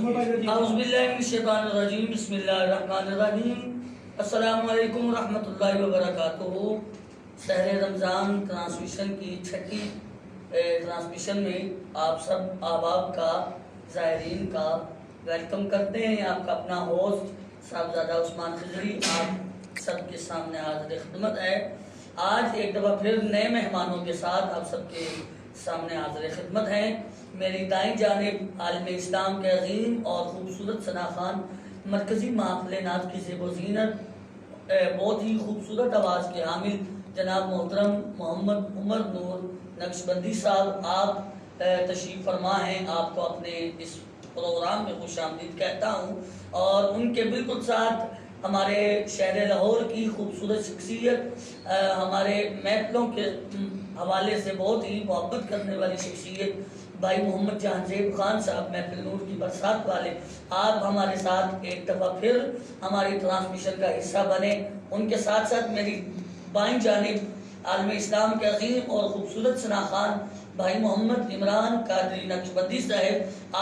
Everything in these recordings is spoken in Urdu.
اعوذ باللہ من الشیطان الرجیم بسم اللہ الرحمن الرحیم السلام علیکم ورحمۃ اللہ وبرکاتہ۔ شہر رمضان ٹرانسمیشن کی چھٹی ٹرانسمیشن میں آپ سب احباب کا زائرین کا ویلکم کرتے ہیں۔ آپ کا اپنا ہوسٹ صاحبزادہ عثمان خضری آپ سب کے سامنے حاضر خدمت ہے۔ آج ایک دفعہ پھر نئے مہمانوں کے ساتھ آپ سب کے سامنے حاضر خدمت ہیں۔ میری دائیں جانب عالم اسلام کے عظیم اور خوبصورت ثنا خوان، مرکزی محافل نعت کی زیب و زینت، بہت ہی خوبصورت آواز کے حامل جناب محترم محمد عمر نور نقشبندی صاحب، آپ تشریف فرما ہیں۔ آپ کو اپنے اس پروگرام میں خوش آمدید کہتا ہوں، اور ان کے بالکل ساتھ ہمارے شہر لاہور کی خوبصورت شخصیت، ہمارے محفلوں کے حوالے سے بہت ہی محبت کرنے والی شخصیت بھائی محمد جہاں زیب خان صاحب، محفل نور کی برسات والے، آپ ہمارے ساتھ ایک دفعہ پھر ہماری ٹرانسمیشن کا حصہ بنے۔ ان کے ساتھ ساتھ میری بائیں جانب عالم اسلام کے عظیم اور خوبصورت ثنا خوان بھائی محمد عمران قادری نقشبندی صاحب،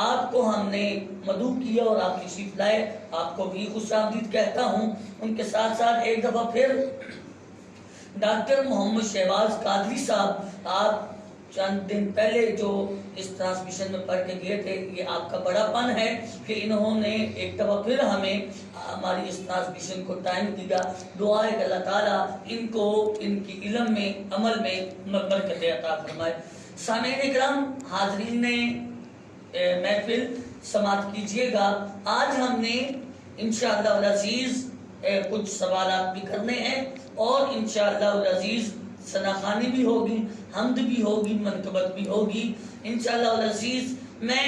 آپ کو ہم نے مدعو کیا اور آپ تشریف لائے، آپ کو بھی خوش آمدید کہتا ہوں۔ ان کے ساتھ ساتھ ایک دفعہ پھر ڈاکٹر محمد شہباز قادری صاحب، آپ چند دن پہلے جو اس ٹرانسمیشن میں پڑھ کے گئے تھے، یہ آپ کا بڑا پن ہے کہ انہوں نے ایک دفعہ پھر ہمیں ہماری اس ٹرانسمیشن کو ٹائم دیا۔ دعا ہے کہ اللہ تعالیٰ ان کو ان کی علم میں، عمل میں برکت عطا فرمائے۔ سامعین اکرام، حاضرین نے محفل سماعت کیجئے گا۔ آج ہم نے انشاءاللہ العزیز کچھ سوالات بھی کرنے ہیں، اور انشاءاللہ العزیز ثناخوانی بھی ہوگی، حمد بھی ہوگی، منقبت بھی ہوگی انشاءاللہ العزیز۔ میں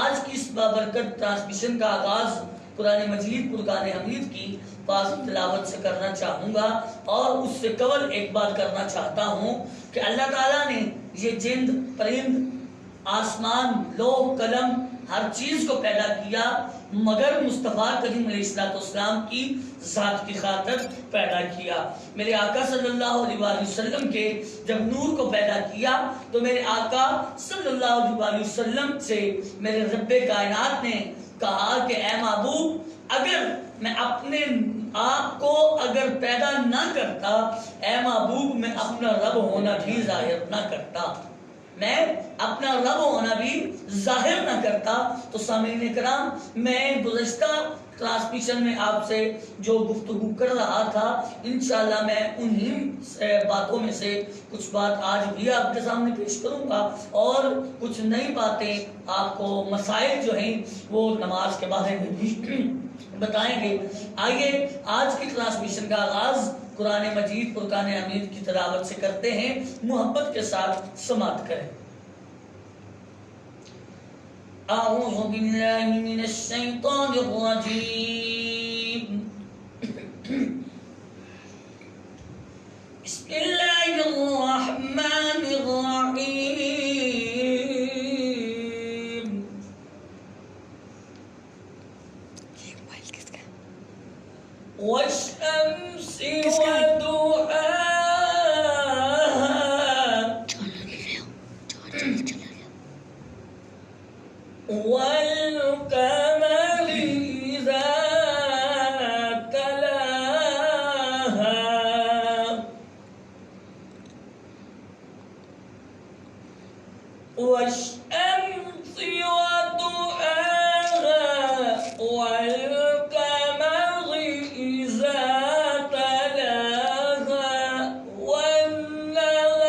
آج کی اس بابرکت ٹرانسمیشن کا آغاز قرآن مجید فرقان حمید کی پاک تلاوت سے کرنا چاہوں گا، اور اس سے قبل ایک بات کرنا چاہتا ہوں کہ اللہ تعالیٰ نے یہ جند، پرند، آسمان، لوح، قلم، ہر چیز کو پیدا کیا مگر مصطفیٰ کریم علیہ السلام کی ذات کی خاطر پیدا کیا۔ میرے آقا صلی اللہ علیہ وآلہ وسلم کے جب نور کو پیدا کیا تو میرے آقا صلی اللہ علیہ وآلہ وسلم سے میرے رب کائنات نے کہا کہ اے محبوب، اگر میں اپنے آپ کو اگر پیدا نہ کرتا، اے محبوب میں اپنا رب ہونا بھی ظاہر نہ کرتا، میں اپنا رب ہونا بھی ظاہر نہ کرتا۔ تو سامعین اکرام، میں گزشتہ ٹرانسمیشن میں آپ سے جو گفتگو کر رہا تھا، انشاءاللہ میں انہی باتوں میں سے کچھ بات آج بھی آپ کے سامنے پیش کروں گا، اور کچھ نئی باتیں آپ کو، مسائل جو ہیں وہ نماز کے بارے میں بھی بتائیں گے۔ آئیے آج کی ٹرانسمیشن کا آغاز قرآن مجید فرقان حمید کی تلاوت سے کرتے ہیں، محبت کے ساتھ سماعت کریں۔ اعوذ باللہ من الشیطان الرجیم، بسم اللہ الرحمن الرحیم، والشمس وضحاها والقمر إذا تلاها والشمس وضحاها والقمر إذا تلاها والنهار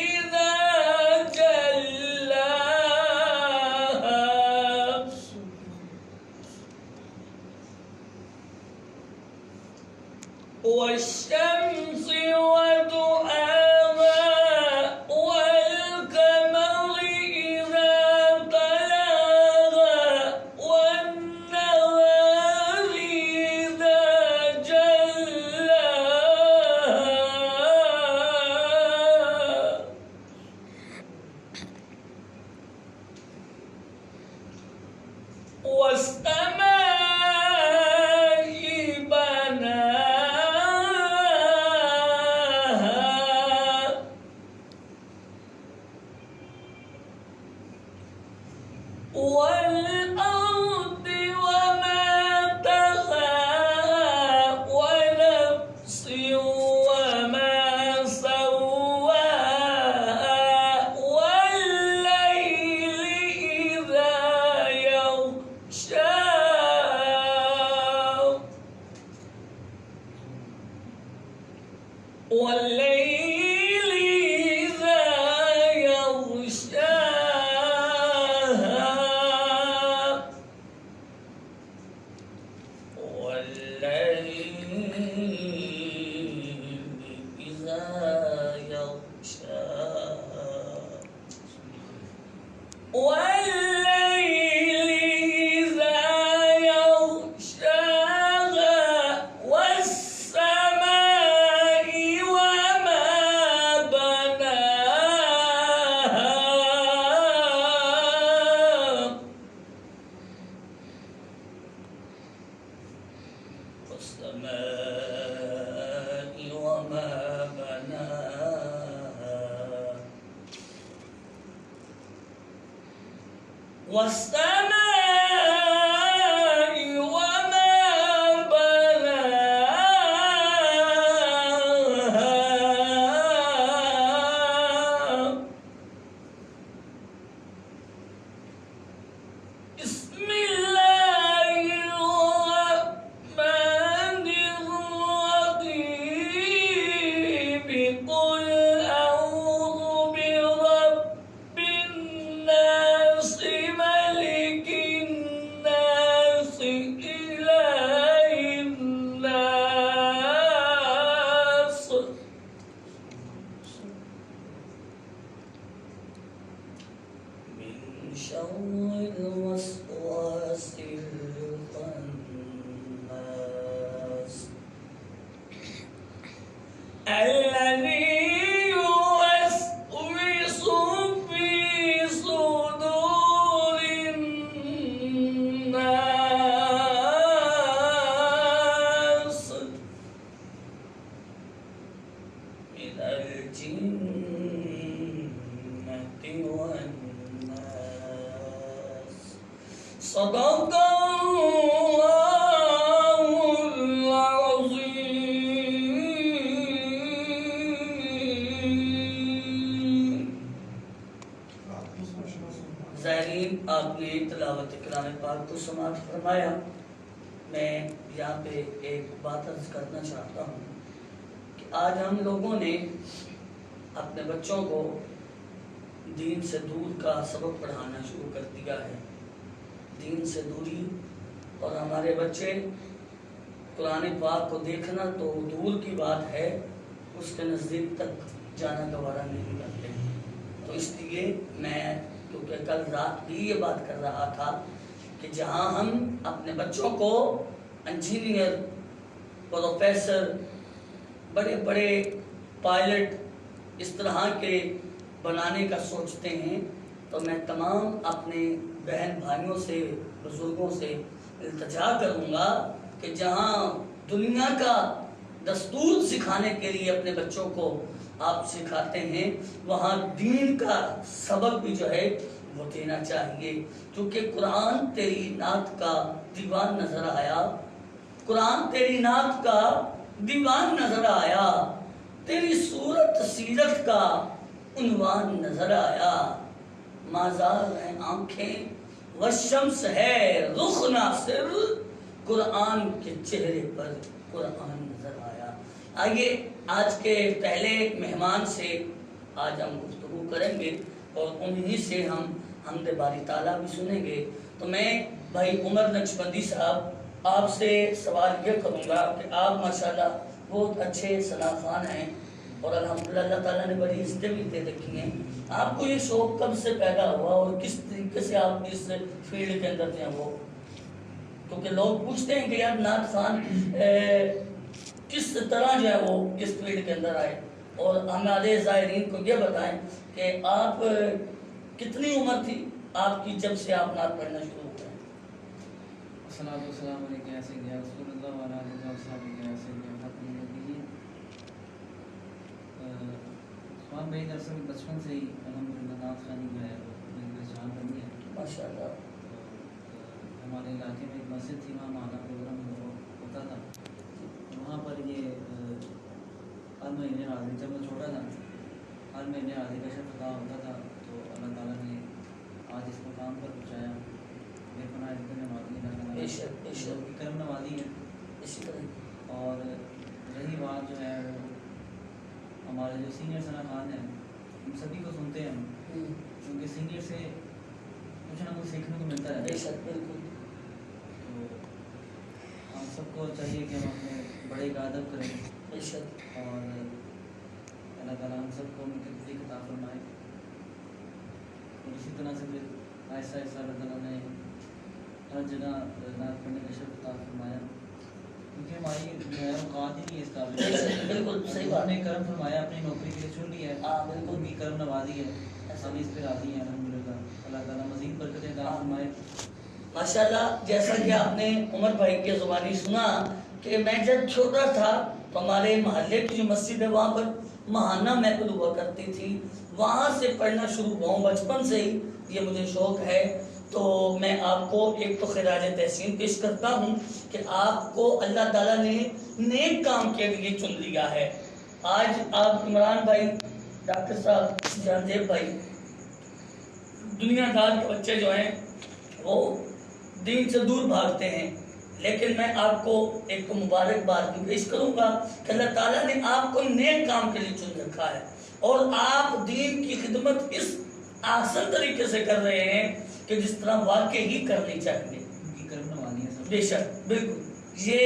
إذا جلاها والشمس وضحاها والقمر إذا تلاها والنهار إذا جلاها والسماء بناها والأرض والسماء وما بناها بسم الله الرحمن الرحيم قل أعوذ برب الناس ملك الناس إله الناس من شر الوسواس الخناس الذي يوسوس في صدور الناس من الجنة والناس صدق الله العظيم. زائرین، آپ نے تلاوت کلام پاک کو سماعت فرمایا. میں یہاں پہ ایک بات عرض کرنا چاہتا ہوں کہ آج ہم لوگوں نے اپنے بچوں کو دین سے دور کا سبق پڑھانا شروع کر دیا ہے. دین سے دوری، اور ہمارے بچے قرآن پاک کو دیکھنا تو دور کی بات ہے، اس کے نزدیک تک جانا گوارا نہیں کرتے. تو اس لیے میں کیونکہ کل رات بھی یہ بات کر رہا تھا کہ جہاں ہم اپنے بچوں کو انجینئر، پروفیسر، بڑے بڑے پائلٹ اس طرح کے بنانے کا سوچتے ہیں، تو میں تمام اپنے بہن بھائیوں سے، بزرگوں سے التجا کروں گا کہ جہاں دنیا کا دستور سکھانے کے لیے اپنے بچوں کو آپ سکھاتے ہیں، وہاں دین کا سبق بھی جو ہے وہ دینا چاہیے. کیونکہ قرآن تیری نعت کا دیوان نظر آیا، قرآن تیری نعت کا دیوان نظر آیا، تیری صورت سیرت کا عنوان نظر آیا. مازار ہیں آنکھیں والشمس ہے رخ ناصر، قرآن کے چہرے پر قرآن نظر آیا. آئیے آج کے پہلے مہمان سے آج ہم گفتگو کریں گے اور انہی سے ہم حمد باری تعالیٰ بھی سنیں گے. تو میں بھائی عمر نقشبندی صاحب آپ سے سوال یہ کروں گا کہ آپ ماشاءاللہ بہت اچھے ثنا خوان ہیں اور الحمدللہ اللہ تعالیٰ نے بڑی عزتیں بھی دے رکھی ہیں. آپ کو یہ شوق کب سے پیدا ہوا اور کس طریقے سے آپ اس فیلڈ کے اندر تھے؟ وہ کیونکہ لوگ پوچھتے ہیں کہ یار نعت خوان کس طرح جو ہے وہ اس فیلڈ کے اندر آئے، اور ہمارے زائرین کو یہ بتائیں کہ آپ کتنی عمر تھی آپ کی جب سے آپ نعت پڑھنا شروع ہوئے؟ السلام علیکم سیدنا رسول اللہ و علیہ وسلم سیدنا خوان بھائی دراصل بچپن سے ہی الحمدللہ نعت خوانی جو ہے میری پہچان بنی ہے ماشاءاللہ. ہمارے علاقے میں ایک مسجد تھی، وہاں ماہانہ پروگرام ہوتا تھا. وہاں پر یہ ہر مہینے حاضری، جب میں چھوٹا تھا ہر مہینے حاضری کا شرف ادا ہوتا تھا. تو اللہ تعالیٰ نے آج اس مقام پر پہنچایا. بے پناہ نوازی کرم نوازی ہے. اسی طرح اور رہی بات جو ہے وہ ہمارے جو سینئر ثنا خوان ہیں ہم سبھی کو سنتے ہیں، کیونکہ سینئر سے کچھ نہ کچھ سیکھنے کو ملتا ہے. بالکل. تو ہم سب کو چاہیے کہ ہم اپنے بڑے کا ادب کریں، اور اللہ تعالیٰ ہم سب کو ان کی توفیق عطا فرمائے. اور اسی طرح سے پھر آہستہ آہستہ اللہ تعالیٰ نے ہر جگہ نعت پڑھنے کا شرف عطا فرمایا، کیونکہ ہماری جو ہے اوقات ہی نہیں ہے اس قابل. بالکل صحیح بات. نے کرم فرمایا، اپنی نوکری کے لیے چن لی ہے. بالکل ان کی کرم نوازی ہے، ہم اس پہ راضی ہیں الحمدللہ. اللہ تعالیٰ مزید برکتیں عطا فرمائے. ماشاءاللہ. جیسا کہ آپ نے عمر بھائی کی زبانی سنا کہ میں جب چھوٹا تھا تو ہمارے محلے کی جو مسجد ہے وہاں پر ماہانہ محفل ہوا کرتی تھی، وہاں سے پڑھنا شروع ہوا ہوں. بچپن سے ہی یہ مجھے شوق ہے. تو میں آپ کو ایک تو خراج تحسین پیش کرتا ہوں کہ آپ کو اللہ تعالیٰ نے نیک کام کے لیے چن لیا ہے. آج آپ عمران بھائی، ڈاکٹر صاحب، جہاندیب بھائی، دنیا دار کے بچے جو ہیں وہ دین سے دور بھاگتے ہیں، لیکن میں آپ کو ایک تو مبارکباد بھی پیش کروں گا کہ اللہ تعالیٰ نے آپ کو نیک کام کے لیے چن رکھا ہے اور آپ دین کی خدمت اس آسان طریقے سے کر رہے ہیں کہ جس طرح واقعی ہی کرنی چاہیے. بے شک، بالکل یہ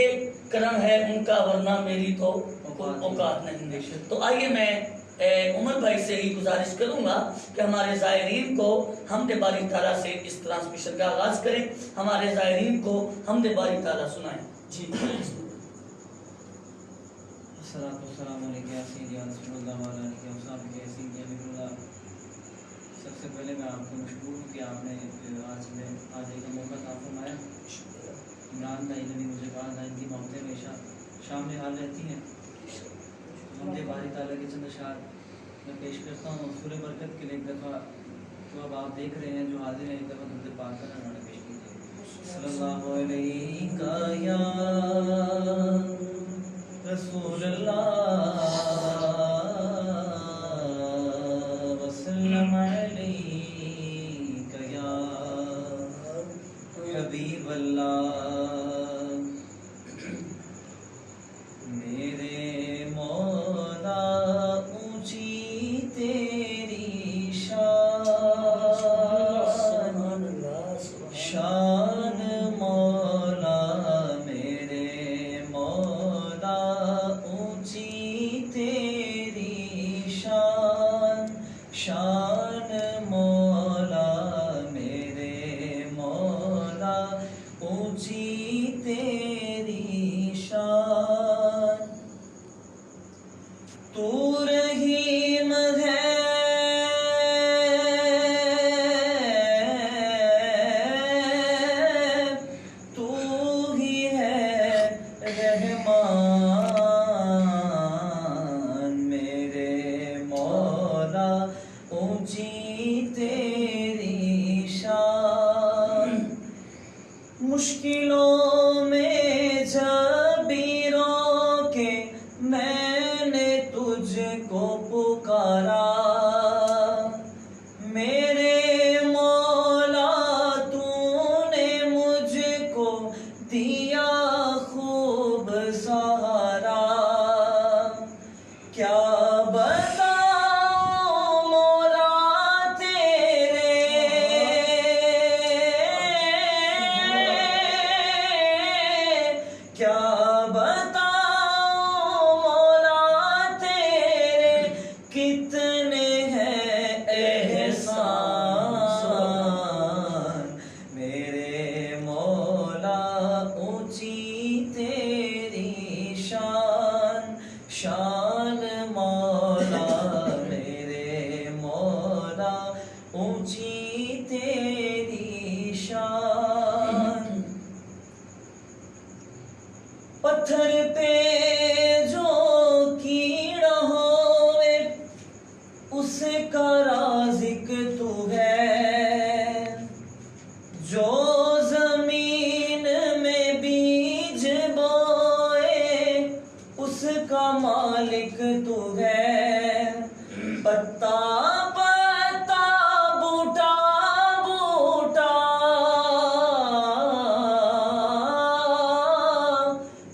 کرم ہے ان کا، ورنہ میری تو اوقات نہیں. تو آئیے میں عمر بھائی سے ہی گزارش کروں گا کہ ہمارے زائرین کو حمد باری تعالیٰ سے اس ٹرانسمیشن کا آغاز کریں، ہمارے زائرین کو حمد باری تعالیٰ سنائیں. جی السلام علیکم یا سیدی یا رسول اللہ وعلیہ آلہ وصحبہ یا سیدی یا نبی اللہ. سب سے پہلے میں آپ کو مشکور ہوں کہ آپ نے آج ایک موقع عطا فرمایا. عمران بھائی نے بھی مجھے کہا تھا ان کی موقع ہمیشہ شام میں حال رہتی ہیں. حمد باری تعالیٰ کے چند اشعار میں پیش کرتا ہوں سورہ برکت کے لیے. ایک دفعہ تو اب آپ دیکھ رہے ہیں جو حاضر ہیں، ایک دفعہ درود پاک کا انہوں نے پیش کیا. صلی اللہ علیہ یا رسول اللہ وسلم علیک یا حبیب اللہ. میرے مولا اونچی تیری شان مولا، میرے مولا اونچی تیری شان مولا، میرے مولا اونچی تیری شان. تو رحیم ہے تو ہی ہے رحمان، میرے مولا اونچی تیری شان. مشکلوں میں جب بھی رو کے میں نے تجھ کو پکارا، میرے مولا تو نے مجھ کو دیا خوب سہارا. کیا بتاؤں مولا تیرے، کیا بتاؤں مولا تیرے کتنے ہیں احسان. میرے مولا اونچی تیری شان مولا، میرے مولا اونچی تیری شان. پتھر پہ جو کیڑا ہوئے اس کا رازق تو ہے، جو زمین میں بیج بوئے اس کا مالک تو ہے. پتا پتا بوٹا بوٹا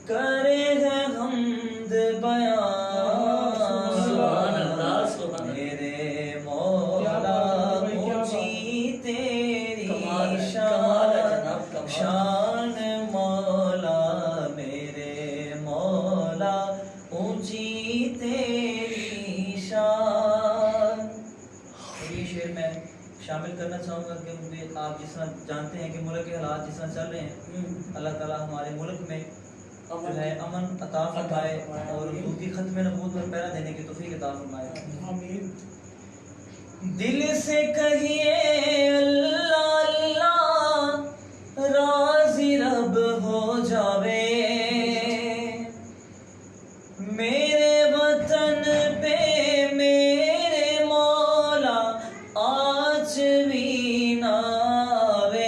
کرے ہے حمد بیان. میرے مولا اونچی تیری شان مولا، میرے مولا اونچی تیری شان. یہ شعر میں شامل کرنا چاہوں گا کہ آپ جس طرح جانتے ہیں کہ ملک کے حالات جس طرح چل رہے ہیں، اللہ تعالیٰ ہمارے ملک میں جو ہے امن عطا فرمائے اور حضور کی ختم نبوت پر پہرا دینے کی توفیق عطا فرمائے. آمین. دل سے کہیے اللہ اللہ، راضی رب ہو جاوے. میرے وطن پہ میرے مولا آج بھی نہ آوے.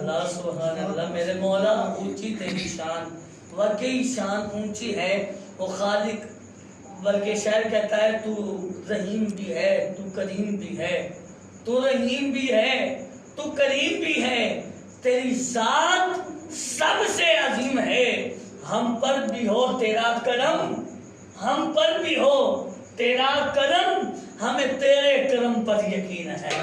اللہ سبحان اللہ میرے مولا اونچی تیری شان واقعی شان اونچی ہے وہ خالق بلکہ شاعر کہتا ہے تو رحیم بھی ہے تو کریم بھی ہے تو رحیم بھی ہے تو کریم بھی ہے تیری ذات سب سے عظیم ہے ہم پر بھی ہو تیرا کرم ہم پر بھی ہو تیرا کرم ہمیں تیرے کرم پر یقین ہے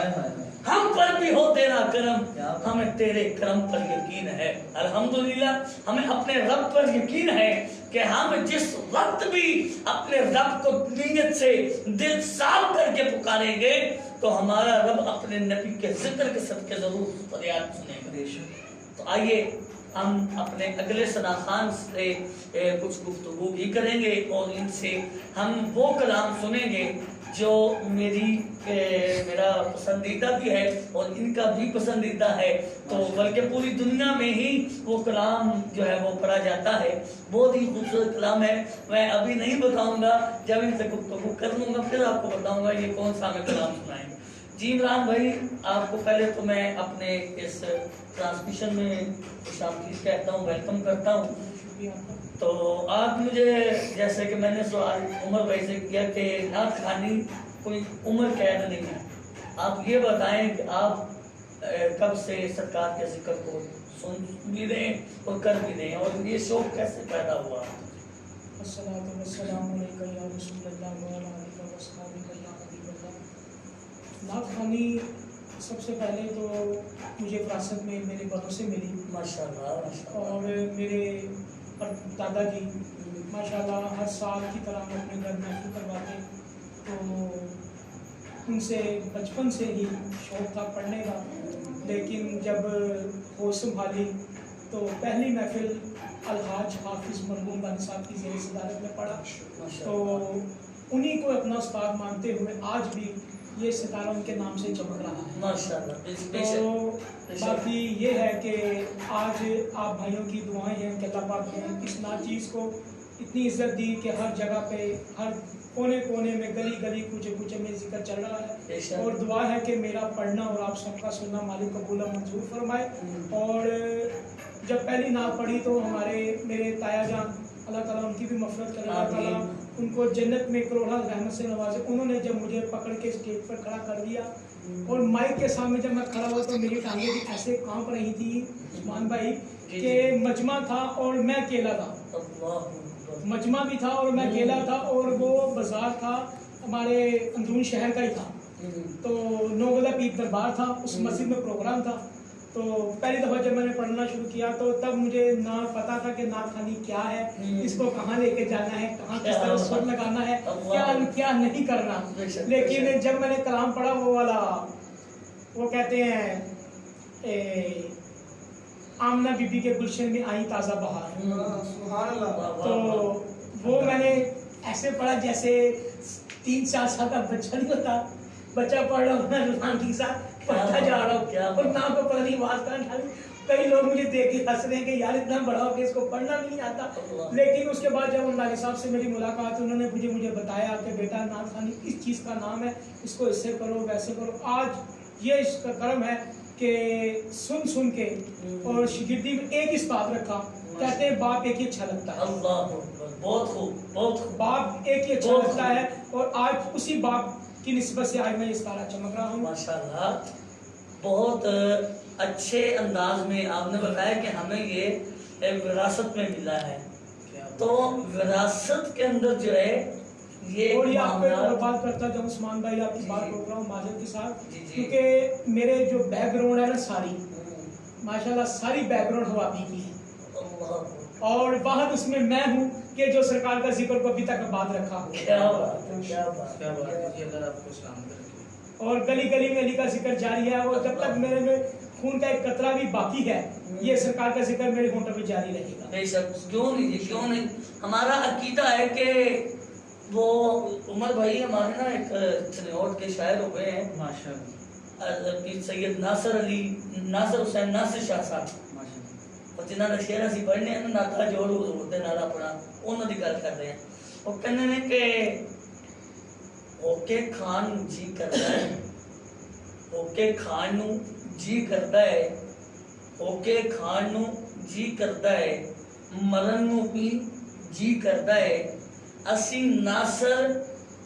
ہم پر بھی ہو تیرا کرم ہمیں تیرے کرم پر یقین ہے الحمدللہ ہمیں اپنے رب پر یقین ہے کہ ہم جس وقت بھی اپنے رب کو نیت سے دل صاف کر کے پکاریں گے تو ہمارا رب اپنے نبی کے ذکر کے صدقے ضرور فریاد سنے گا تو آئیے ہم اپنے اگلے ثنا خان سے کچھ گفتگو بھی کریں گے اور ان سے ہم وہ کلام سنیں گے جو میرا پسندیدہ بھی ہے اور ان کا بھی پسندیدہ ہے تو بلکہ پوری دنیا میں ہی وہ کلام جو ہے وہ پڑھا جاتا ہے بہت ہی خوبصورت کلام ہے میں ابھی نہیں بتاؤں گا جب ان سے گفتگو کر لوں گا پھر آپ کو بتاؤں گا یہ کون سا ہمیں کلام سنائیں گے جی عمران بھائی آپ کو پہلے تو میں اپنے اس ٹرانسمیشن میں خوش آمدید کہتا ہوں ویلکم کرتا ہوں تو آپ مجھے جیسے کہ میں نے سوال عمر بھائی سے کیا کہ نعت خوانی کوئی عمر قید نہیں ہے آپ یہ بتائیں کہ آپ کب سے سرکار کے ذکر کو سن بھی رہے ہیں اور کر بھی رہے ہیں اور یہ شوق کیسے پیدا ہوا الصلاۃ والسلام علیکم یا رسول اللہ و علی آلہ و اصحابہ یا حبیب اللہ نعت خوانی سب سے پہلے تو مجھے فراست میں میرے بڑوں سے ملی ماشاءاللہ اور میرے دادا جی ماشاءاللہ ہر سال کی طرح ہم اپنے گھر محفوظ کرواتے تو ان سے بچپن سے ہی شوق تھا پڑھنے کا لیکن جب ہوش سنبھالی تو پہلی محفل الحاج حافظ مرحوم بانی صاحب کی زیر صدارت میں پڑھا تو انہی کو اپنا استاد مانتے ہوئے آج بھی یہ ستارہ ان کے نام سے چمک رہا ہے ماشاءاللہ تو باقی یہ ہے کہ آج آپ بھائیوں کی دعائیں ہیں کہ اللہ پاک نے اس ناچیز کو اتنی عزت دی کہ ہر جگہ پہ ہر کونے کونے میں گلی گلی کوچے کوچے میں ذکر چل رہا ہے اور دعا ہے کہ میرا پڑھنا اور آپ سب کا سننا مالک قبول منظور فرمائے اور جب پہلی نعت پڑھی تو میرے تایا جان اللہ تعالیٰ ان کی بھی مغفرت کرے اللہ تعالیٰ ان کو جنت میں کروڑا رحمت سے نوازے انہوں نے جب مجھے پکڑ کے اسٹیج پر کھڑا کر دیا اور مائک کے سامنے جب میں کھڑا ہوا تو میری ٹانگیں بھی ایسے کانپ رہی تھی عثمان بھائی کہ مجمع تھا اور میں اکیلا تھا مجمع بھی تھا اور میں اکیلا تھا اور وہ بازار تھا ہمارے اندرون شہر کا ہی تھا تو نوگلا پیر دربار تھا اس مسجد میں پروگرام تھا تو پہلی دفعہ جب میں نے پڑھنا شروع کیا تو تب مجھے نہ پتا تھا کہ نعت خوانی کیا ہے اس کو کہاں لے کے جانا ہے کہاں کس طرح سر لگانا ہے کیا نہیں کرنا لیکن جب میں نے کلام پڑھا وہ والا وہ کہتے ہیں آمنہ بی بی کے گلشن میں آئی تازہ بہار تو وہ میں نے ایسے پڑھا جیسے 3-4 سال کا بچہ نہیں ہوتا بچہ پڑھ رہا ہوں میں رضوان کے ساتھ پڑھتا جا رہا ہوں اور نام کو پتہ نہیں آواز کہاں ڈالی کئی لوگ مجھے دیکھ کے ہنس رہے ہیں کہ یار اتنا بڑا ہو کہ اس کو پڑھنا بھی نہیں آتا لیکن اس کے بعد جب عمرانی صاحب سے میری ملاقات انہوں نے مجھے بتایا کہ بیٹا نعت خوانی اس چیز کا نام ہے اس کو اس سے کرو ویسے کرو آج یہ اس کا کرم ہے کہ سن کے اور شگردی میں ایک استاد رکھا کہتے ہیں باپ ایک ہی اچھا لگتا ہے بہت خوب باپ ایک ہی اچھا لگتا ہے اور آج اسی باپ کی نسبت سے آج میں اس طرح چمک رہا ہوں ماشاءاللہ بہت اچھے انداز میں آپ نے بتایا کہ ہمیں یہ وراثت میں ملا ہے تو وراثت کے اندر جو ہے اور یہ آپ کو ایک بات کرتا جب عثمان بھائی آپ کی بات روک رہا ہوں معذرت کے ساتھ کیونکہ میرے جو بیک گراؤنڈ ہے نا ساری ماشاءاللہ ساری بیک گراؤنڈ حوابی کی ہے اور واحد اس میں ہوں کہ جو سرکار کا ذکر کو ابھی تک بات رکھا ہو اور گلی گلی میں علی کا ذکر جاری ہے اور جب تک میرے میں خون کا ایک قطرہ بھی باقی ہے یہ سرکار کا ذکر میرے ہونٹوں پہ جاری رہے گا بے شک کیوں نہیں ہمارا عقیدہ ہے کہ وہ عمر بھائی ہمارے نا ایک چنوٹ کے شاعر ہوئے ہیں ماشاءاللہ پیر سید ناصر حسین ناصر شاہ صاحب اور جنہاں نے شعر اسی پڑھنے ہیں ناتا جوڑ حضور دے نالا پڑھا انہوں دی گل کر رہے ہیں وہ کہنے نے کہ اوکے کھان جی کرتا ہے اوکے کھان نو جی کرتا ہے اوکے کھان نو جی کرتا ہے مرن نو بھی جی کرتا ہے اسی ناصر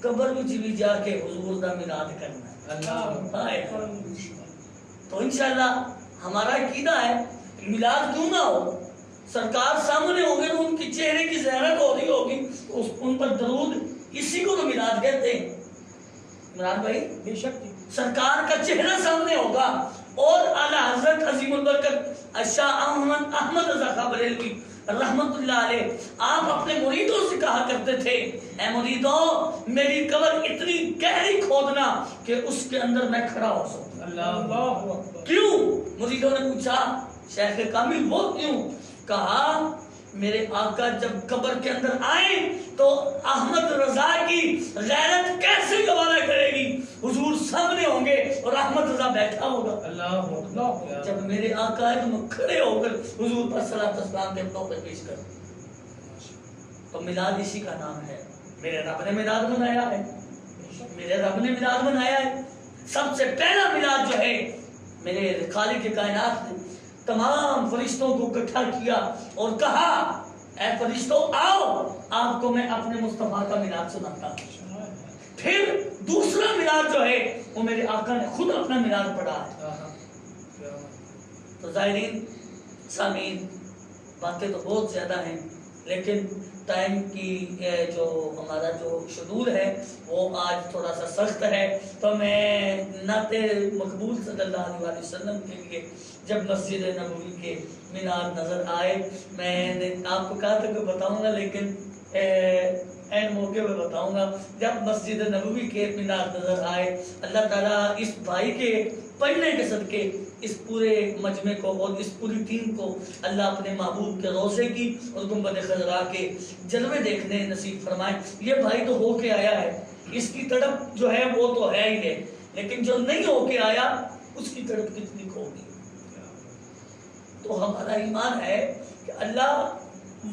قبر وچ بھی جا کے حضور دا میلاد کرنا ہے اللہ تو انشاءاللہ ہمارا عقیدہ ہے میلاد کیوں نہ ہو سرکار سامنے ہوں گے تو ان کی چہرے کی زیارت ہو رہی ہوگی ان پر درود اسی کو تو میلاد کہتے ہیں عمران بھائی بے شک سرکار کا چہرہ سامنے ہوگا اور اعلی حضرت عظیم البرکت شاہ احمد رضا خان بریلوی رحمت اللہ علیہ آپ اپنے مریدوں سے کہا کرتے تھے اے مریدوں میری قبر اتنی گہری کھودنا کہ اس کے اندر میں کھڑا ہو سکوں اللہ اکبر کیوں مریدوں نے پوچھا شیخ کامل وہ کیوں کہا میرے آقا جب قبر کے اندر آئے تو احمد رضا کی غیرت کیسے گوارا کرے گی حضور سامنے ہوں گے اور احمد رضا بیٹھا ہوگا اللہ جب میرے آقا ہے تو میں کھڑے ہو کر حضور پر صلاۃ والسلام کے توبے پیش کر تو میلاد اسی کا نام ہے میرے رب نے میلاد بنایا ہے میرے رب نے میلاد بنایا ہے سب سے پہلا میلاد جو ہے میرے خالق کائنات نے تمام فرشتوں کو اکٹھا کیا اور کہا اے فرشتوں آؤ آپ کو میں اپنے مصطفیٰ کا میلاد سناتا ہوں پھر دوسرا میلاد جو ہے وہ میرے آقا نے خود اپنا میلاد پڑھا ہے تو زائرین سامعین باتیں تو بہت زیادہ ہیں لیکن ٹائم کی جو ہمارا جو شیڈول ہے وہ آج تھوڑا سا سخت ہے تو میں نعت مقبول صلی اللہ علیہ وسلم کے لیے جب مسجد نبوی کے مینار نظر آئے میں نے آپ کو کہا تھا کہ بتاؤں گا لیکن این موقع پہ بتاؤں گا جب مسجد نبوی کے مینار نظر آئے اللہ تعالیٰ اس بھائی کے پڑھنے کے صدقے اس پورے مجمع کو اور اس پوری ٹیم کو اللہ اپنے محبوب کے روضے کی اور گنبد خضرا کے جلوے دیکھنے نصیب فرمائے یہ بھائی تو ہو کے آیا ہے اس کی تڑپ جو ہے وہ تو ہے ہی ہے لیکن جو نہیں ہو کے آیا اس کی تڑپ کتنی ہوگی تو ہمارا ایمان ہے کہ اللہ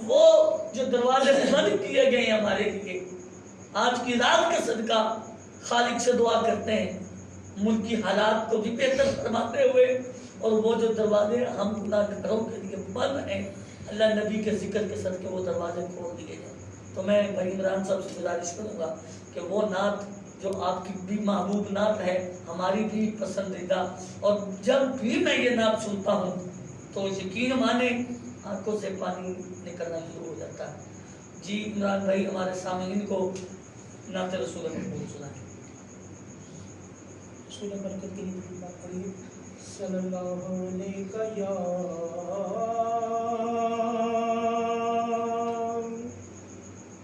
وہ جو دروازے بند کیے گئے ہیں ہمارے لیے آج کی رات کا صدقہ خالق سے دعا کرتے ہیں ملک کی حالات کو بھی بہتر فرماتے ہوئے اور وہ جو دروازے ہم گناہ گاروں کے لیے بند ہیں اللہ نبی کے ذکر کے صدقے وہ دروازے کھول دیے جائیں تو میں بھائی عمران صاحب سے گزارش کروں گا کہ وہ نعت جو آپ کی بھی محبوب نعت ہے ہماری بھی پسندیدہ اور جب بھی میں یہ نعت سنتا ہوں تو یقین مانے آنکھوں سے پانی نکلنا شروع ہو جاتا ہے جی عمران بھائی ہمارے سامعین کو نعت رسول مقبول سنائیں رسول برکت کے لیے بات پڑھیے صلی اللہ علیہ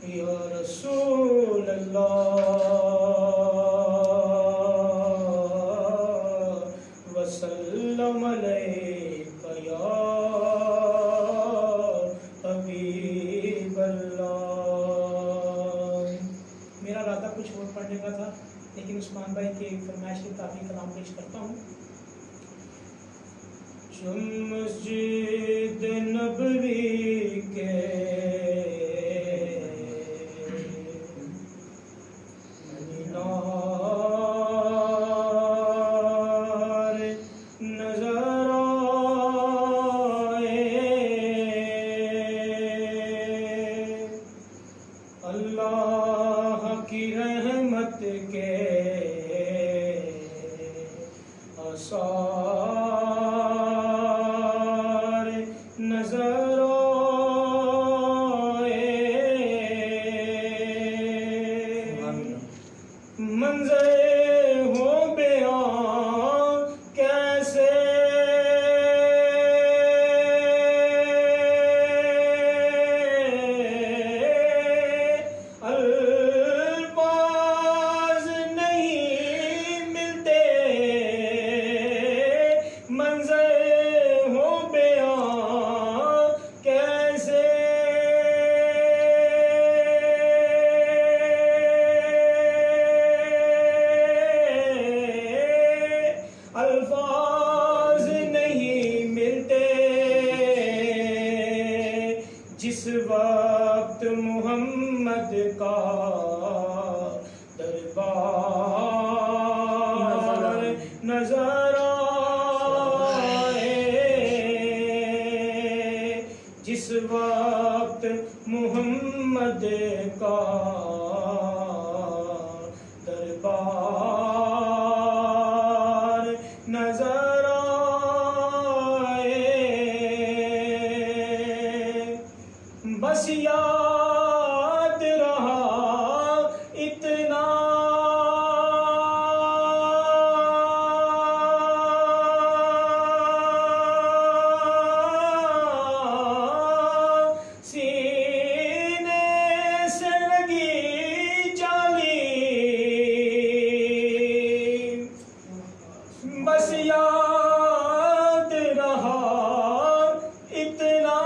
یا رسول اللہ وسلم علیک یا حبیب اللہ میرا ارادہ کچھ اور پڑھنے کا تھا لیکن عثمان بھائی کے فرمائش کے مطابق کلام پیش کرتا ہوں جو مسجد نبوی کے نظر آئے احمد کا دربار نظر آئے، بس یاد رہا اتنا بس یاد رہا اتنا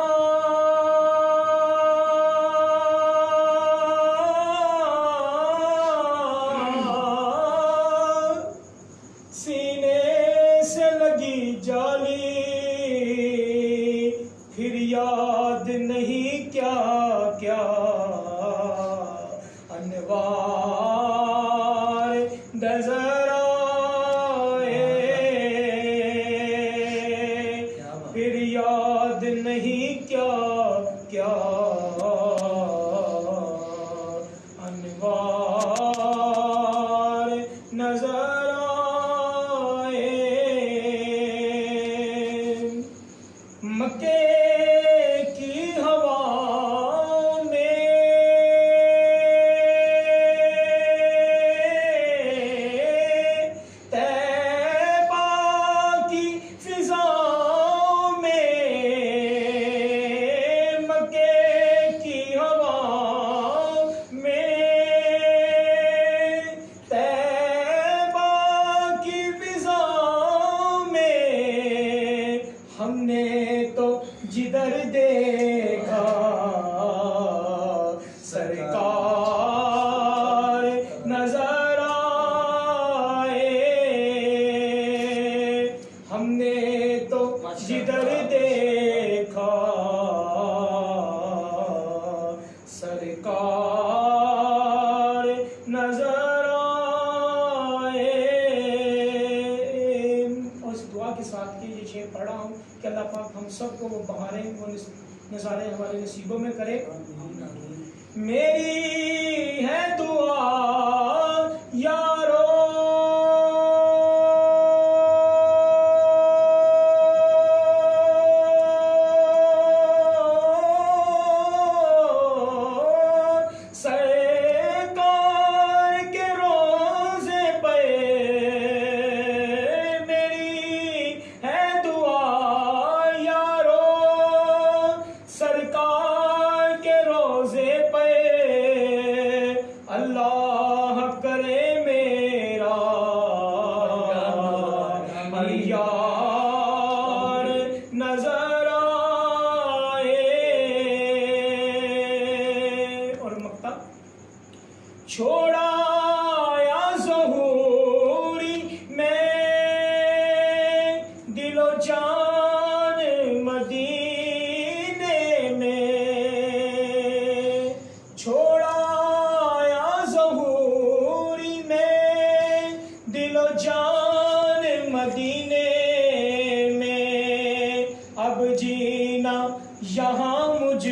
سینے سے لگی جالی، پھر یاد نہیں کیا کیا انوار نظر پھر یاد نہیں کیا کیا انوار نظر آئے، مکے کی ہوا میں طیبہ کی فضا ہم نے تو جدھر دیکھا سرکار نظر آئے، ہم نے تو جدھر دیکھا سرکار نظر آئے۔ اور اس دعا کے ساتھ کہ یہ شعر پڑھا ہوں کہ اللہ پاک ہم سب کو وہ بہاریں وہ نظارے ہمارے نصیبوں میں کرے۔ میری ہے دعا یارو سرکار کے روزے پہ، اللہ کرے میرا یار نظر آئے۔ اور مقطع چھوڑا یا ظہوری میں دل و جان مدینے میں، چھوڑا جان مدینے میں، اب جینا یہاں مجھ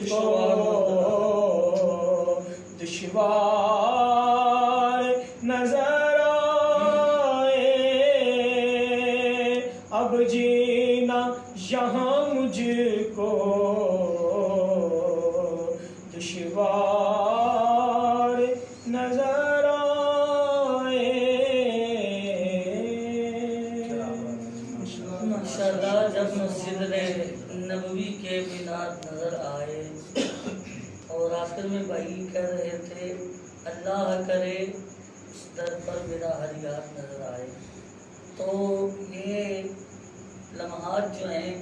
کو دشوار نظر آئے، اب جینا یہاں مجھ کو دشوار نظر ماشاءاللہ۔ جب مسجد نبوی کے مینار نظر آئے اور آخر میں بھائی کہہ رہے تھے اللہ کرے اس در پر میرا ہر یاد نظر آئے، تو یہ لمحات جو ہیں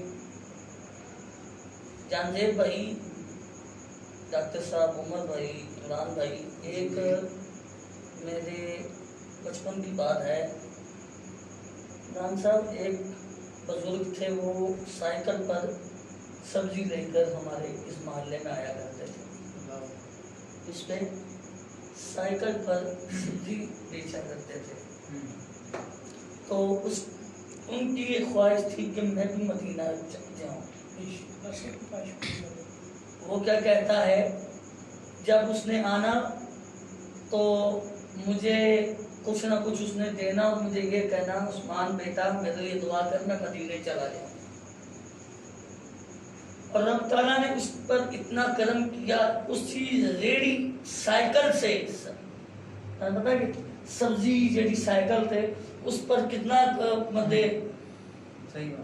جانزیب بھائی، ڈاکٹر صاحب، عمر بھائی، عمران بھائی، ایک میرے بچپن کی بات ہے۔ عمران صاحب ایک بزرگ تھے، وہ سائیکل پر سبزی لے کر ہمارے اس محلے میں آیا کرتے تھے، اس پہ سائیکل پر سبزی بیچا کرتے تھے۔ تو ان کی یہ خواہش تھی کہ میں بھی مدینہ جاؤں۔ وہ کیا کہتا ہے جب اس نے آنا تو مجھے کچھ نہ کچھ اس نے دینا اور مجھے یہ کہنا عثمان بیٹا میرے لیے دعا کرنا مدینے چلا جاؤں. اور رب تعالیٰ نے اس پر اتنا کرم کیا, اسی ریڑی سائیکل سے پتا کہ سبزی جیڑی سائیکل تھے اس پر کتنا بندے,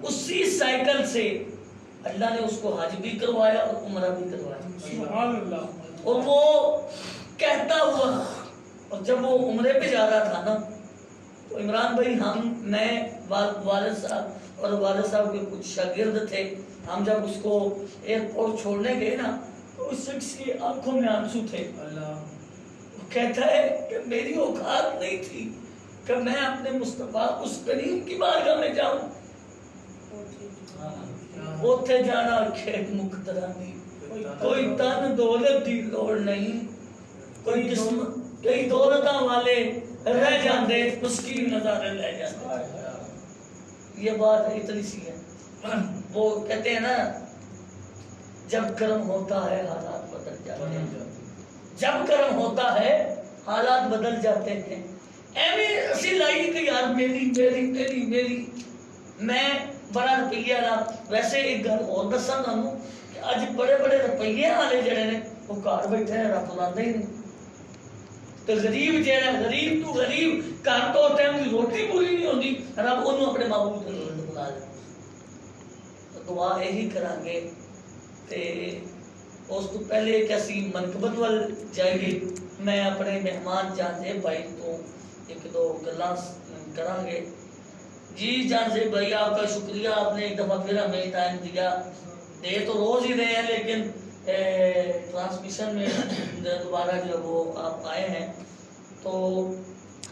اسی سائیکل سے اللہ نے اس کو حج بھی کروایا اور عمرہ بھی کروایا. سبحان اللہ. اور وہ کہتا ہوا, اور جب وہ عمرے پہ جا رہا تھا نا تو عمران بھائی میں والد صاحب اور والد صاحب کے کچھ شاگرد تھے, ہم جب اس کو ایئرپورٹ چھوڑنے گئے نا تو اس شخص کی آنکھوں میں آنسو تھے. وہ کہتا ہے کہ میری اوقات نہیں تھی کہ میں اپنے مصطفیٰ اس کریم کی بارگاہ میں جاؤں. اوتھے جانا کھیت مقدرانی, کوئی تن دولت دی لوڑ نہیں, کوئی قسمت کئی دولتاں والے رہ جاندے مسکین نظارے لے جاندے. یہ بات اتنی سی ہے. وہ کہتے ہیں نا جب کرم ہوتا ہے حالات بدل جاتے ہیں, جب کرم ہوتا ہے حالات بدل جاتے ہیں. ایویں اسی لائی کہ یار میری میری میری میری میں بڑا روپیہ نا, ویسے ایک گل اور دساں تانوں کہ اج بڑے بڑے روپیے والے جڑے نے وہ گھر بیٹھے ہیں, رب بلاندے ہی نہیں. تو غریب جڑا غریب تو غریب گھر تو ٹائم دی روٹی پوری نہیں ہوندی, رب اونوں اپنے معبود تے بلا لے. دعا یہی کریں گے تے اس تو پہلے کہ اسی منقبت وال جائیے. میں اپنے مہمان جانزیب بھائی تو ایک دو گلاں کریں گے. جی جانزیب بھائی آپ کا شکریہ, آپ نے ایک دفعہ پھر ہمیں ٹائم دیا. دے تو روز ہی رہے ہیں لیکن ٹرانسمیشن میں دوبارہ جو وہ آپ آئے ہیں. تو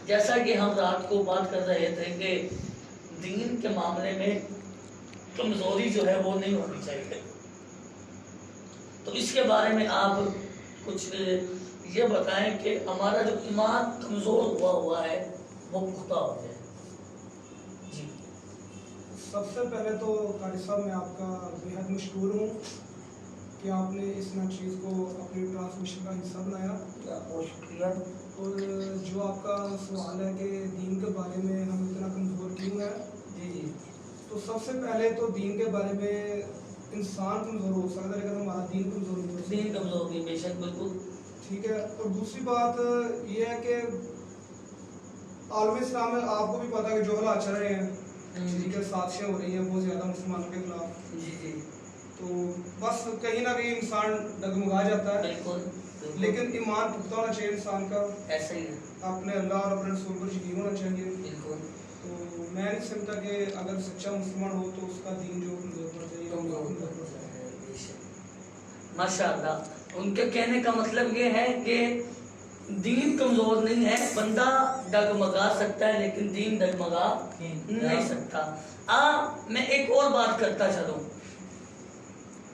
جیسا کہ ہم رات کو بات کر رہے تھے کہ دین کے معاملے میں کمزوری جو ہے وہ نہیں ہونی چاہیے, تو اس کے بارے میں آپ کچھ یہ بتائیں کہ ہمارا جو ایمان کمزور ہوا ہے وہ پختہ ہو جائے. جی سب سے پہلے تو قاری صاحب میں آپ کا بےحد مشکور ہوں کہ آپ نے اس نئی چیز کو اپنی ٹرانسمیشن کا حصہ بنایا. بہت شکریہ. اور جو آپ کا سوال ہے کہ دین کے بارے میں ہم اتنا کمزور کیوں ہیں, جی جی تو سب سے پہلے تو دین کے بارے میں انسان کمزور ہو سکتا ہے لیکن ہمارا دین کمزور نہیں ہو سکتا. دین کمزور نہیں, بے شک بالکل ٹھیک ہے. اور دوسری بات یہ ہے کہ عالم اسلام میں آپ کو بھی پتا ہے کہ جو حالات چل رہے ہیں, جن کے سازشیں ہو رہی ہیں بہت زیادہ مسلمانوں کے خلاف, جی جی تو بس کہیں نہ کہیں انسان ڈگمگا جاتا ہے. بالکل لیکن ایمان پختہ ہونا چاہیے انسان کا, ایسا ہی ہے. اپنے اللہ اور اپنے رسول پر یقین ہونا چاہیے. بالکل تو میں نہیں سمجھتا کہ اگر سچا مسلمان ہو تو اس کا دین جو کمزور ہونا چاہیے. ماشاء اللہ. ان کے کہنے کا مطلب یہ ہے کہ دین کمزور نہیں ہے, بندہ ڈگمگا سکتا ہے لیکن دین ڈگمگا نہیں سکتا. میں ایک اور بات کرتا چلوں,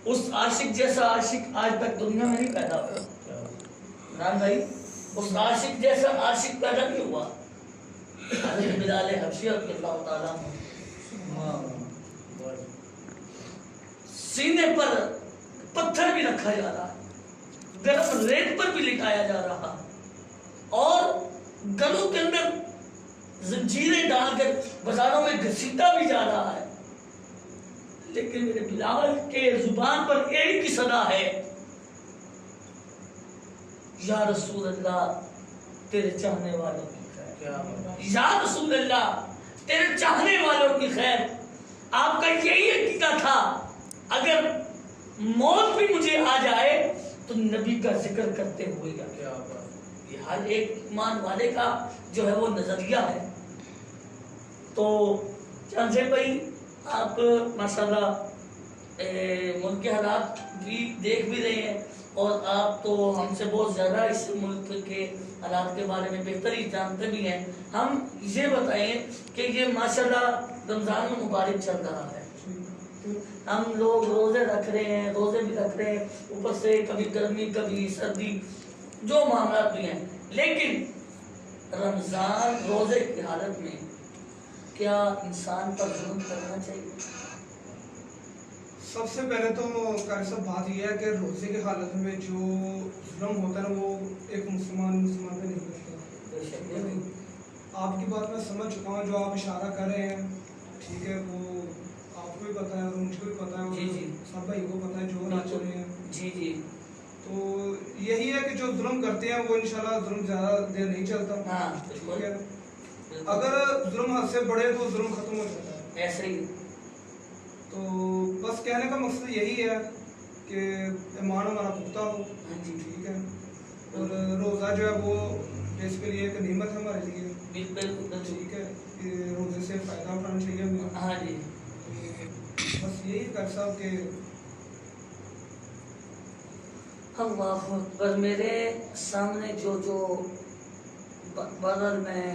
اس عاشق جیسا عاشق آج تک دنیا میں نہیں پیدا ہوا. عمران بھائی, اس عاشق جیسا عاشق پیدا نہیں ہوا. حضرت بلال حبشی رضی اللہ تعالیٰ سینے پر پتھر بھی رکھا جا رہا, گرم ریت پر بھی لٹایا جا رہا, اور گلوں کے اندر زنجیریں ڈال کر بازاروں میں گھسیٹا بھی جا رہا ہے, لیکن میرے بلال کے زبان پر ایک ہی صدا ہے, یا رسول اللہ تیرے چاہنے والوں کی خیر, یا رسول اللہ تیرے چاہنے والوں کی خیر. آپ کا یہی عقیدہ تھا اگر موت بھی مجھے آ جائے تو نبی کا ذکر کرتے ہوئے گا. یہ ہر ایک ایمان والے کا جو ہے وہ نظریہ ہے. تو جانزیب بھائی آپ ماشاءاللہ ملک کے حالات بھی دیکھ بھی رہے ہیں, اور آپ تو ہم سے بہت زیادہ اس ملک کے حالات کے بارے میں بہتر ہی جانتے بھی ہیں. ہم یہ بتائیں کہ یہ ماشاءاللہ رمضان مبارک چل رہا ہے, ہم لوگ روزے رکھ رہے ہیں, روزے بھی رکھ رہے ہیں, اوپر سے کبھی گرمی کبھی سردی جو معاملات بھی ہیں, لیکن رمضان روزے کی حالت میں کیا انسان پر ظلم کرنا چاہیے؟ سب سے پہلے تو قاری صاحب بات یہ ہے کہ روزے کی حالت میں جو ظلم ہوتا ہے نا وہ ایک مسلمان پہ نہیں ہوتا. آپ کی بات میں سمجھ چکا ہوں، جو آپ اشارہ کر رہے ہیں ٹھیک ہے، وہ آپ کو بھی پتہ ہے اور مجھ کو بھی پتہ ہے اور سب بھائی کو پتہ ہے جو نہ چل رہے ہیں. جی جی. تو یہی ہے کہ جو ظلم کرتے ہیں وہ انشاءاللہ ظلم زیادہ دیر نہیں چلتا. ٹھیک ہے، اگر ظلم حد سے بڑھے تو ظلم ختم ہو جاتا ہے. ایسے ہی. تو بس کہنے کا مقصد یہی ہے کہ ایمان ہمارا پختہ ہو. ٹھیک ہے، اور روزہ جو ہے وہ بیسیکلی ایک نعمت ہے ہمارے لیے. بالکل ٹھیک ہے، کہ روزے سے فائدہ اٹھانا چاہیے ہمیں. ہاں جی. بس یہی کر صاحب کہ اللہ اکبر. میرے سامنے جو بدل میں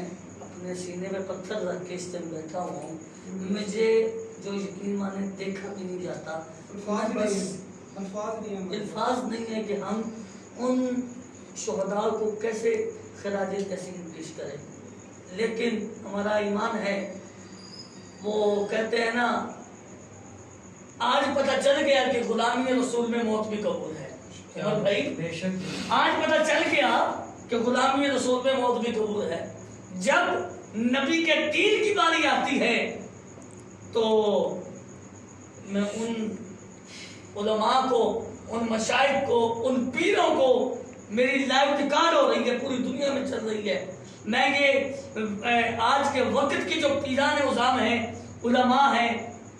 اپنے سینے میں پتھر رکھ کے اس ٹائم بیٹھا ہوں، مجھے جو یقین مانے دیکھا بھی نہیں جاتا. الفاظ نہیں ہے کہ ہم ان شہداء کو کیسے خراج تحسین پیش کریں. لیکن ہمارا ایمان ہے، وہ کہتے ہیں نا آج پتہ چل گیا کہ غلامی رسول میں موت بھی قبول ہے. عمر بھائی آج پتہ چل گیا کہ غلامی رسول میں موت بھی قبول ہے. جب نبی کے دین کی باری آتی ہے تو میں ان علماء کو، ان مشائخ کو، ان پیروں کو، میری لائیو ریکارڈ ہو رہی ہے، پوری دنیا میں چل رہی ہے. میں یہ آج کے وقت کی جو پیران عظام ہیں، علماء ہیں،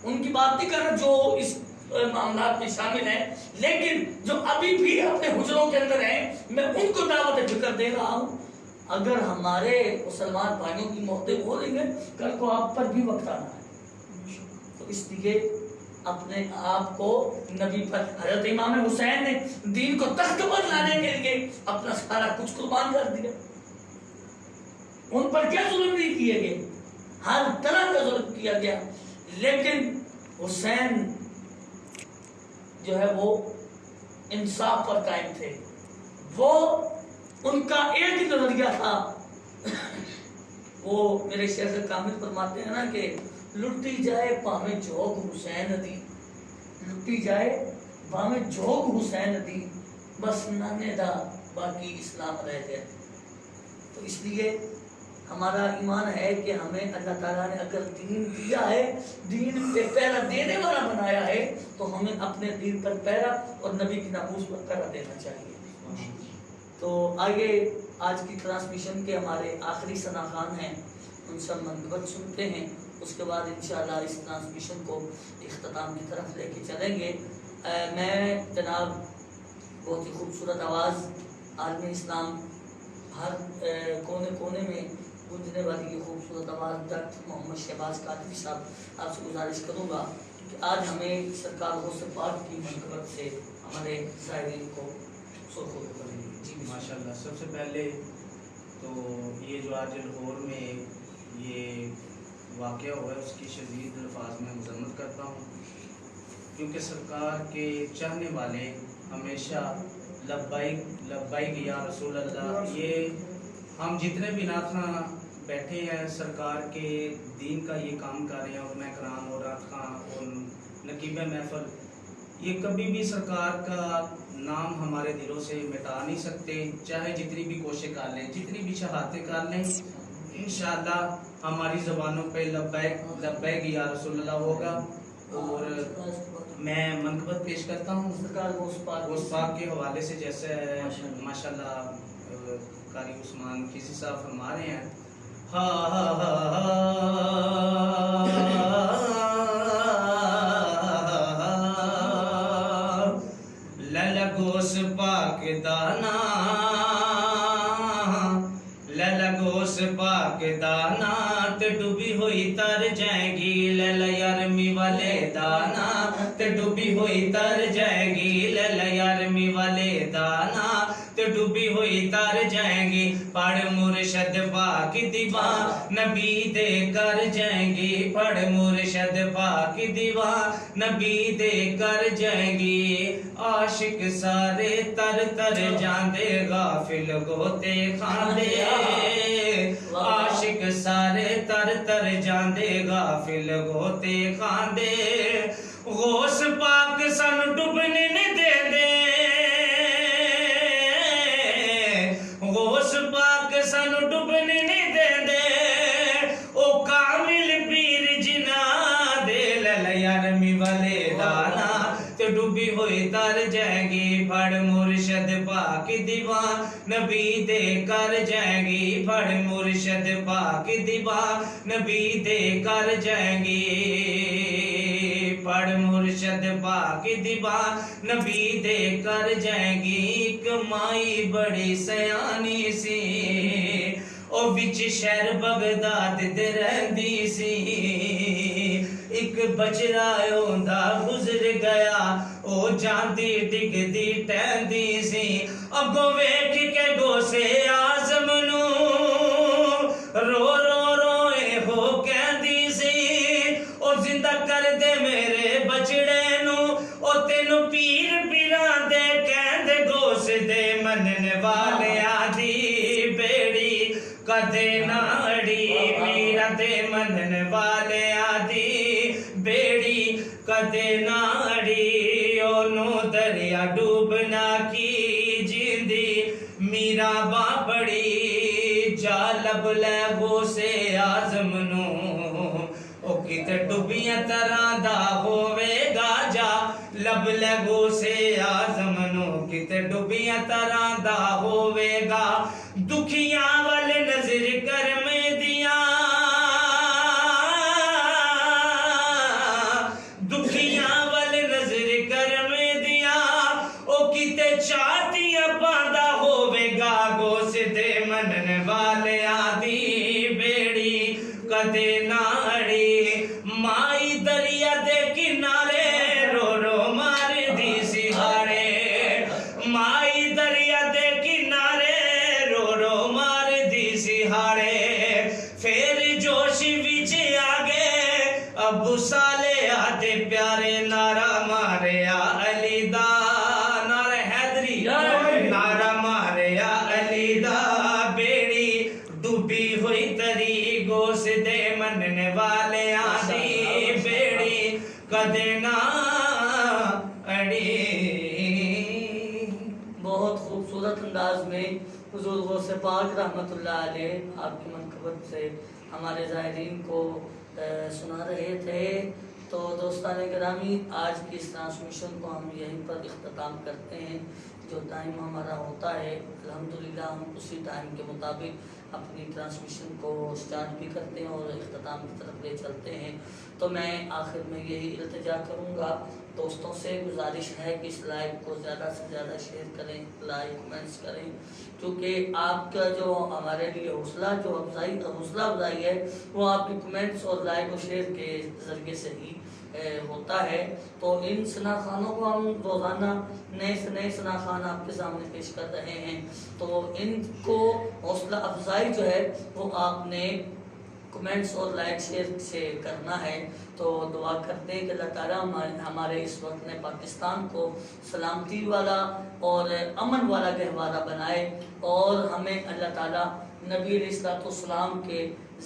ان کی بات نہیں کر رہا جو اس معاملات میں شامل ہیں، لیکن جو ابھی بھی اپنے حجروں کے اندر ہیں، میں ان کو دعوت فکر دے رہا ہوں. اگر ہمارے مسلمان بھائیوں کی موتیں ہو رہی ہیں، کل کو آپ پر بھی وقت آنا ہے. تو اس لیے اپنے آپ کو نبی پر، حضرت امام حسین نے دین کو تخت پر لانے کے لیے اپنا سارا کچھ قربان کر دیا. ان پر کیا ظلم نہیں کیے گئے، ہر طرح کا ظلم کیا گیا، لیکن حسین جو ہے وہ انصاف پر قائم تھے. وہ ان کا ایک نظریہ تھا، وہ میرے شیخ کامل فرماتے ہیں نا کہ لٹی جائے پاویں جوگ حسین دی، لٹی جائے پاویں جوگ حسین دی، بس نانے دا باقی اسلام رہ جائے. تو اس لیے ہمارا ایمان ہے کہ ہمیں اللہ تعالیٰ نے اگر دین دیا ہے، دین پہ پہرا دینے والا بنایا ہے، تو ہمیں اپنے دین پر پہرا اور نبی کی ناموس پر پہرا دینا چاہیے. تو آئیے آج کی ٹرانسمیشن کے ہمارے آخری ثنا خان ہیں، ان سے منقبت سنتے ہیں، اس کے بعد انشاءاللہ اس ٹرانسمیشن کو اختتام کی طرف لے کے چلیں گے. میں جناب بہت ہی خوبصورت آواز، عالم اسلام ہر کونے کونے میں گونجنے والی یہ خوبصورت آواز ڈاکٹر محمد شہباز قادری صاحب، آپ سے گزارش کروں گا کہ آج ہمیں سرکار غوث پاک کی منقبت سے ہمارے زائرین کو سرخرو کریں گے. جی ماشاءاللہ. سب سے پہلے تو یہ جو آج لاہور میں یہ واقعہ ہوا ہے اس کی شدید الفاظ میں مذمت کرتا ہوں، کیونکہ سرکار کے چاہنے والے ہمیشہ لبیک لبیک یا رسول اللہ، یہ ہم جتنے بھی ناخواں بیٹھے ہیں سرکار کے دین کا یہ کام کر رہے ہیں، اور میں کرام اور رات خاں اور نقیب محفل، یہ کبھی بھی سرکار کا نام ہمارے دلوں سے مٹا نہیں سکتے، چاہے جتنی بھی کوشش کر لیں، جتنی بھی شہادتیں کر لیں، انشاءاللہ ہماری زبانوں پہ لبیک لبیک یا رسول اللہ ہوگا. اور میں منقبت پیش کرتا ہوں غوث پاک کے حوالے سے، جیسے ماشاءاللہ قاری عثمان کسی صاحب فرما رہے ہیں، لل غوث پاک دانا، لل غوث پاک دانا، تے ڈوبی ہوئی تر جائے گی لل یارمی والے دانا، تے ڈوبی ہوئی تر جائے گی لل یارمی والے دانا، تے ڈوبی ہوئی تر جائیں گی، پڑھ مرشد پاک دیوان نبی دے کر جائیں گی، پڑھ مرشد پاک دیوان نبی دے کر جائیں گی. عاشق سارے تر تر جاندے، غافل گوتے کھاندے، عاشق سارے تر تر جاندے، غافل گوتے کھاندے. غوث پاک سانو ڈبنے نہیں دے دے غوث پاک سانو ڈبنے نہیں دے دے او کامل پیر جنا دے لیارمی والے دانا تے ڈوبی ہوئی تر جائیں گی پھڑ مرشد پاک دیوان نبی دے کر جائیں گی پھڑ مرشد پاک دیوان نبی دے کر جائیں گی پڑ مرشد پاک دیوان نبی دے کر جائیں گی ایک مائی بڑی سیانی سی او وچ شہر بغداد دے رہندی سی ایک بچڑا اوندا گزر گیا او جاندی ڈگ دی ٹہندی سی اگوں ویکھ کے گوسے اعظم نو رو رو روئے ہو کہندی سی او زندہ کر دے میرے بچڑے نو او تینو پیر پیران دے کہندے گوس دے منن والے آدھی بیڑی کدے نہ اڑی میرا دے منن والے آدھی بیڑی کدے نہ اڑی اونو دریا ڈوبنا کی جیندی میرا باپڑی جا لب لے غوثے اعظم نو او کتے ڈوبیاں طرح دا ہووے گا جا لب لے غوثے اعظم نو کتے ڈوبیاں طرح دا ہووے گا دکھیاں والے نظر کرمے دیاں دکھیاں والے نظر کرمے دیاں او کتے چاہتیاں پاندہ ہووے گا غوث دے منن والے آدھی بیڑی کدے نہ اڑی مائی دریا دے کنارے رو رو مار دی سی ہاڑے مائی دریا دے کنارے رو رو مار دی سی ہاڑے پھر جوش وچ آگے ابو صالح دے پیارے نعرہ ماریا علی دا نعرہ حیدری نعرہ ماریا علی دا بیڑی ڈوبی ہوئی تری گوس دے منن والے آدھی بیڑی کدے نہ اڑی بہت خوبصورت انداز میں حضور غوث پاک رحمت اللہ علیہ آپ کی منقبت سے ہمارے زائرین کو سنا رہے تھے. تو دوستان گرامی آج کی اس ٹرانسمیشن کو ہم یہیں پر اختتام کرتے ہیں. جو ٹائم ہمارا ہوتا ہے الحمدللہ ہم اسی ٹائم کے مطابق اپنی ٹرانسمیشن کو سٹارٹ بھی کرتے ہیں اور اختتام کی طرف لے چلتے ہیں. تو میں آخر میں یہی التجا کروں گا، دوستوں سے گزارش ہے کہ اس لائیو کو زیادہ سے زیادہ شیئر کریں، لائک کمنٹس کریں، کیونکہ آپ کا جو ہمارے لیے حوصلہ افزائی ہے وہ آپ کے کمنٹس اور لائک و شیئر کے ذریعے سے ہی ہوتا ہے. تو ان ثنا خانوں کو ہم روزانہ نئے سے نئے ثنا خان آپ کے سامنے پیش کر رہے ہیں. تو ان کو حوصلہ افزائی جو ہے وہ آپ نے کمنٹس اور لائک شیئر سے کرنا ہے. تو دعا کرتے ہیں کہ اللہ تعالیٰ ہمارے اس وقت میں پاکستان کو سلامتی والا اور امن والا گہوارہ بنائے، اور ہمیں اللہ تعالیٰ نبی علیہ الصلوۃ والسلام کے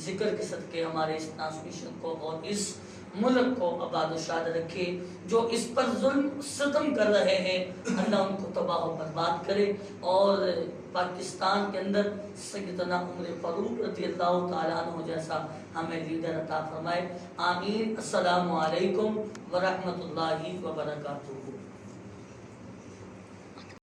ذکر کے صدقے ہمارے اس ٹرانسمیشن کو اور اس ملک کو آباد و شاد رکھے. جو اس پر ظلم ستم کر رہے ہیں اللہ ان کو تباہ و برباد کرے، اور پاکستان کے اندر سیدنا عمر فاروق رضی اللہ تعالیٰ عنہ جیسا ہمیں لیڈر عطا فرمائے. آمین. السلام علیکم ورحمۃ اللہ وبرکاتہ.